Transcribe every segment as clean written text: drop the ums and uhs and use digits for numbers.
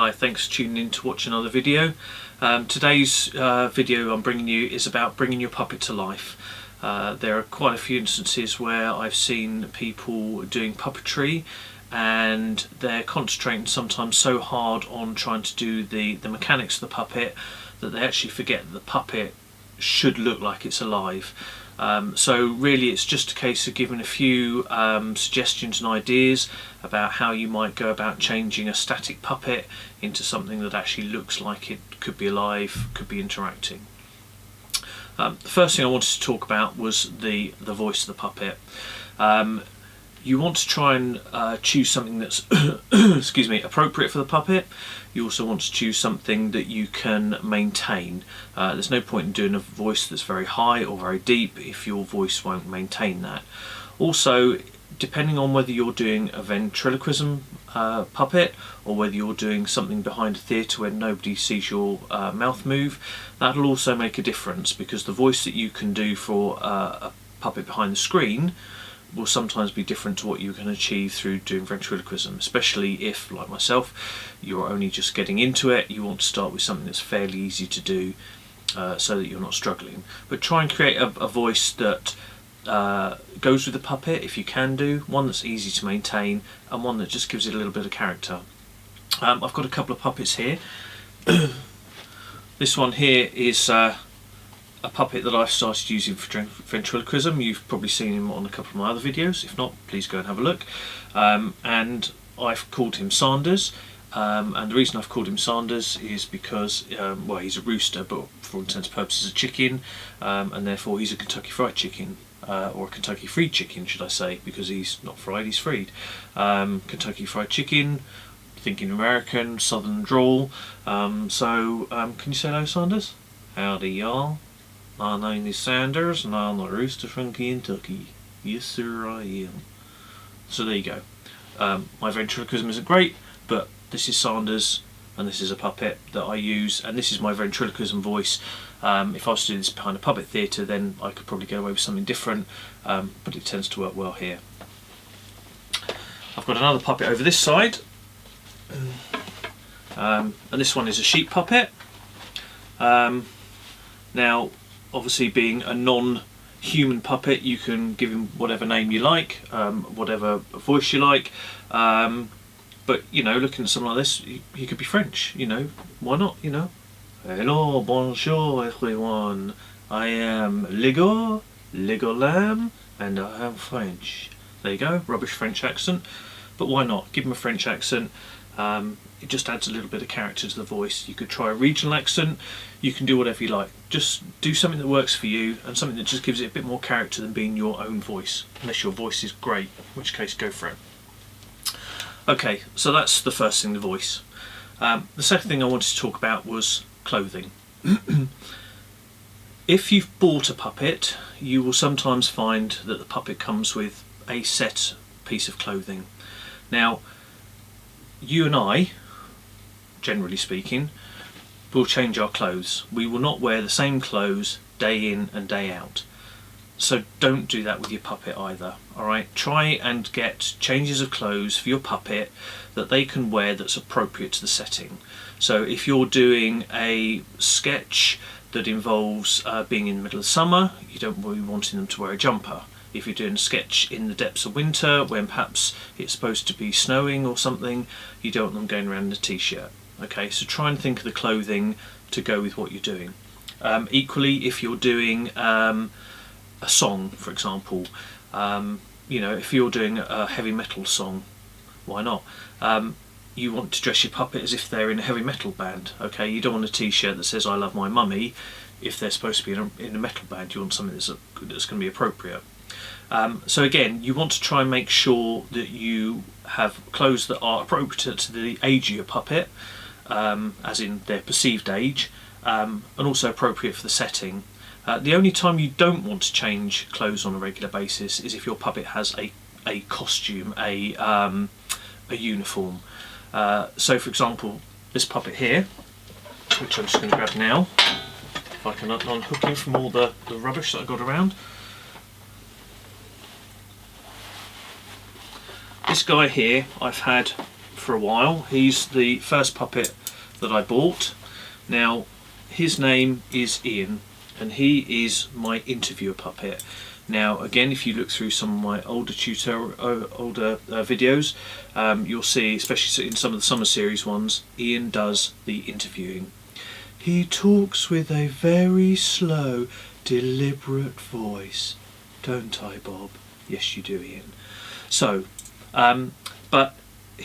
Hi, thanks for tuning in to watch another video. Today's video I'm bringing you is about bringing your puppet to life. There are quite a few instances where I've seen people doing puppetry and they're concentrating sometimes so hard on trying to do the mechanics of the puppet that they actually forget that the puppet should look like it's alive. So really it's just a case of giving a few suggestions and ideas about how you might go about changing a static puppet into something that actually looks like it could be alive, could be interacting. The first thing I wanted to talk about was the voice of the puppet. You want to try and choose something that's excuse me, appropriate for the puppet. You also want to choose something that you can maintain. There's no point in doing a voice that's very high or very deep if your voice won't maintain that. Also, depending on whether you're doing a ventriloquism puppet or whether you're doing something behind a theatre where nobody sees your mouth move, that'll also make a difference, because the voice that you can do for a puppet behind the screen will sometimes be different to what you can achieve through doing ventriloquism, especially if, like myself, you're only just getting into it. You want to start with something that's fairly easy to do so that you're not struggling. But try and create a voice that goes with the puppet if you can do, one that's easy to maintain and one that just gives it a little bit of character. I've got a couple of puppets here. This one here is a puppet that I've started using for ventriloquism. You've probably seen him on a couple of my other videos. If not, please go and have a look. And I've called him Sanders. And the reason I've called him Sanders is because, well, he's a rooster, but for all intents and purposes a chicken, and therefore he's a Kentucky Fried Chicken, or a Kentucky Fried Chicken, should I say, because he's not fried, he's freed. Kentucky Fried Chicken, thinking American, southern drawl. Can you say hello, Sanders? Howdy, y'all. My name is Sanders and I'm a rooster from Kentucky. Yes sir, I am. So there you go. My ventriloquism isn't great, but this is Sanders and this is a puppet that I use, and this is my ventriloquism voice. If I was to do this behind a puppet theatre, then I could probably get away with something different, but it tends to work well here. I've got another puppet over this side, and this one is a sheep puppet. Now, obviously, being a non-human puppet, you can give him whatever name you like, whatever voice you like, but you know, looking at something like this, he could be French, you know, why not, you know? Hello, bonjour everyone, I am Legolam, and I am French. There you go, rubbish French accent, but why not? Give him a French accent. It just adds a little bit of character to the voice. You could try a regional accent, you can do whatever you like. Just do something that works for you and something that just gives it a bit more character than being your own voice, unless your voice is great, in which case go for it. Okay, so that's the first thing, the voice. The second thing I wanted to talk about was clothing. If you've bought a puppet, you will sometimes find that the puppet comes with a set piece of clothing. Now, you and I, generally speaking, will change our clothes. We will not wear the same clothes day in and day out. So don't do that with your puppet either, alright? Try and get changes of clothes for your puppet that they can wear that's appropriate to the setting. So if you're doing a sketch that involves being in the middle of summer, you don't be wanting them to wear a jumper. If you're doing a sketch in the depths of winter when perhaps it's supposed to be snowing or something, you don't want them going around in a t-shirt. Okay, so try and think of the clothing to go with what you're doing. Equally, if you're doing a song, for example, you know, if you're doing a heavy metal song, why not? You want to dress your puppet as if they're in a heavy metal band. Okay, you don't want a t-shirt that says "I love my mummy" if they're supposed to be in a metal band. You want something that's going to be appropriate. So again, you want to try and make sure that you have clothes that are appropriate to the age of your puppet, as in their perceived age, and also appropriate for the setting. The only time you don't want to change clothes on a regular basis is if your puppet has a costume, a uniform. So for example, this puppet here, which I'm just going to grab now, if I can unhook him from all the rubbish that I got around. This guy here I've had for a while. He's the first puppet that I bought. Now his name is Ian, and he is my interviewer puppet. Now again, if you look through some of my older videos, you'll see, especially in some of the summer series ones, Ian does the interviewing. He talks with a very slow, deliberate voice. Don't I, Bob? Yes, you do, Ian. So, but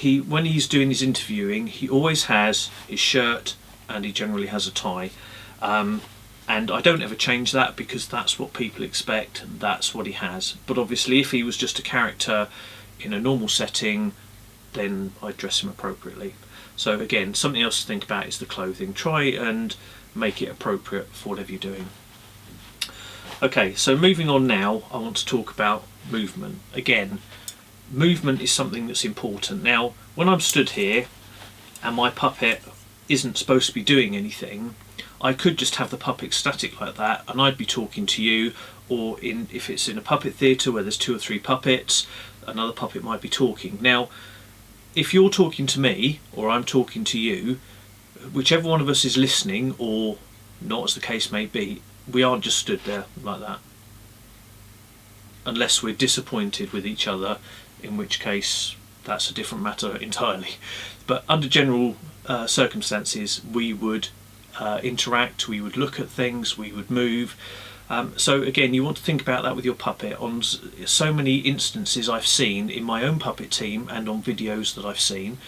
when he's doing his interviewing, he always has his shirt and he generally has a tie. And I don't ever change that because that's what people expect, that's what he has. But obviously if he was just a character in a normal setting, then I'd dress him appropriately. So again, something else to think about is the clothing. Try and make it appropriate for whatever you're doing. Okay, so moving on now, I want to talk about movement. Again, movement is something that's important. Now, when I'm stood here and my puppet isn't supposed to be doing anything, I could just have the puppet static like that and I'd be talking to you, or if it's in a puppet theatre where there's 2 or 3 puppets, another puppet might be talking. Now, if you're talking to me or I'm talking to you, whichever one of us is listening or not, as the case may be, we aren't just stood there like that. Unless we're disappointed with each other, in which case that's a different matter entirely. But under general circumstances, we would interact, we would look at things, we would move. So again, you want to think about that with your puppet. On so many instances I've seen in my own puppet team and on videos that I've seen,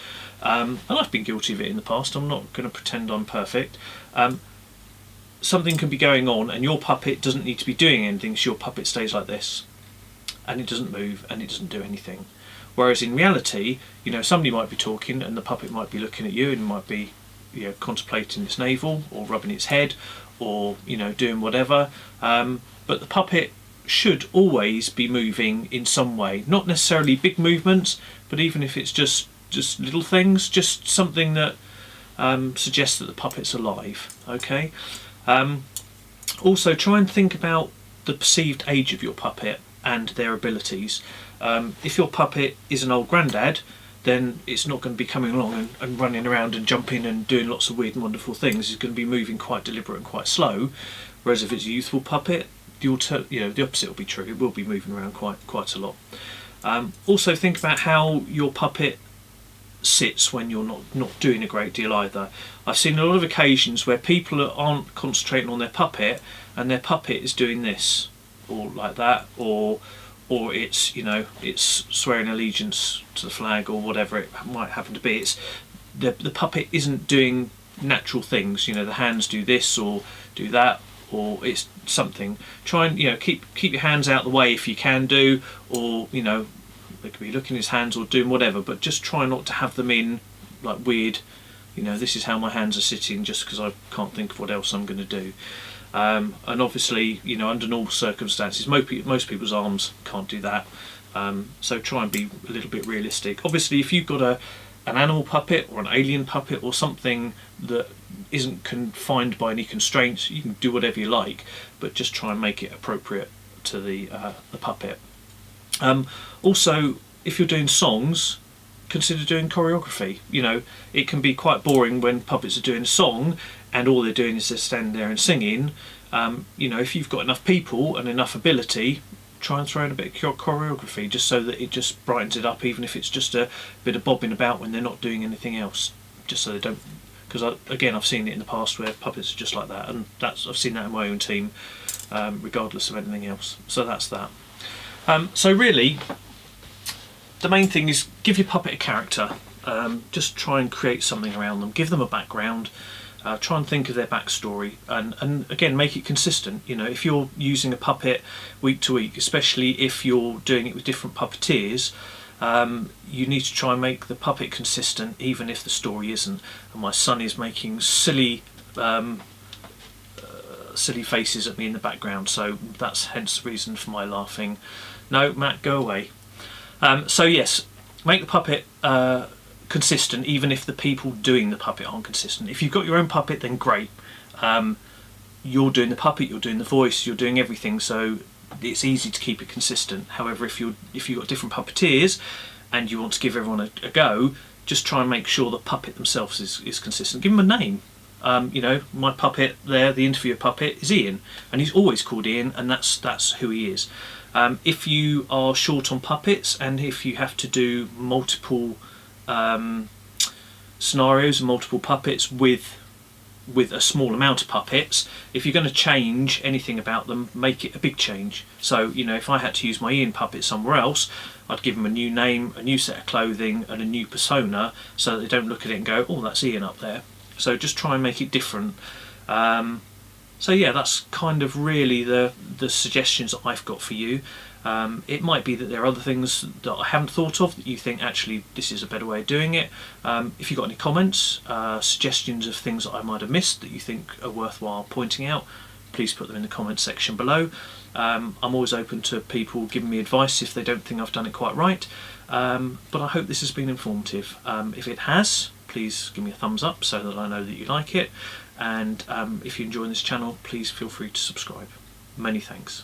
and I've been guilty of it in the past, I'm not going to pretend I'm perfect, something can be going on and your puppet doesn't need to be doing anything, so your puppet stays like this and it doesn't move and it doesn't do anything. Whereas in reality, you know, somebody might be talking and the puppet might be looking at you and might be, you know, contemplating its navel or rubbing its head or, you know, doing whatever, but the puppet should always be moving in some way, not necessarily big movements, but even if it's just little things, just something that suggests that the puppet's alive. Okay. Also try and think about the perceived age of your puppet and their abilities. If your puppet is an old grandad, then it's not going to be coming along and running around and jumping and doing lots of weird and wonderful things. It's going to be moving quite deliberate and quite slow. Whereas if it's a youthful puppet, the opposite will be true. It will be moving around quite a lot. Also think about how your puppet sits when you're not doing a great deal either. I've seen a lot of occasions where people aren't concentrating on their puppet and their puppet is doing this or like that, or it's, you know, it's swearing allegiance to the flag or whatever it might happen to be. It's the puppet isn't doing natural things, you know, the hands do this or do that, or it's something. Try and, you know, keep your hands out of the way if you can do, or, you know, they could be looking at his hands or doing whatever, but just try not to have them in like weird, you know, this is how my hands are sitting just because I can't think of what else I'm going to do. And obviously, you know, under normal circumstances, most people's arms can't do that. So try and be a little bit realistic. Obviously, if you've got an animal puppet or an alien puppet or something that isn't confined by any constraints, you can do whatever you like, but just try and make it appropriate to the puppet. Also, if you're doing songs, consider doing choreography. You know, it can be quite boring when puppets are doing a song and all they're doing is they're standing there and singing. You know, if you've got enough people and enough ability, try and throw in a bit of choreography just so that it just brightens it up, even if it's just a bit of bobbing about when they're not doing anything else, just so they don't, because again, I've seen it in the past where puppets are just like that, and I've seen that in my own team, regardless of anything else. So that's that. So really, the main thing is give your puppet a character. Just try and create something around them, give them a background, try and think of their backstory, and again, make it consistent. You know, if you're using a puppet week to week, especially if you're doing it with different puppeteers, you need to try and make the puppet consistent even if the story isn't. And my son is making silly faces at me in the background, so that's hence the reason for my laughing. No, Matt, go away. So yes, make the puppet consistent even if the people doing the puppet aren't consistent. If you've got your own puppet, then great. You're doing the puppet, you're doing the voice, you're doing everything, so it's easy to keep it consistent. However, if you've got different puppeteers and you want to give everyone a go, just try and make sure the puppet themselves is consistent. Give them a name. You know, my puppet there, the interviewer puppet, is Ian, and he's always called Ian, and that's who he is. If you are short on puppets, and if you have to do multiple scenarios and multiple puppets with a small amount of puppets, if you're going to change anything about them, make it a big change. So, you know, if I had to use my Ian puppet somewhere else, I'd give them a new name, a new set of clothing, and a new persona, so that they don't look at it and go, oh, that's Ian up there. So just try and make it different. So yeah, that's kind of really the suggestions that I've got for you. It might be that there are other things that I haven't thought of that you think actually this is a better way of doing it. If you've got any comments, suggestions of things that I might have missed that you think are worthwhile pointing out, please put them in the comments section below. I'm always open to people giving me advice if they don't think I've done it quite right. But I hope this has been informative. If it has, please give me a thumbs up so that I know that you like it. And if you're enjoying this channel, please feel free to subscribe. Many thanks.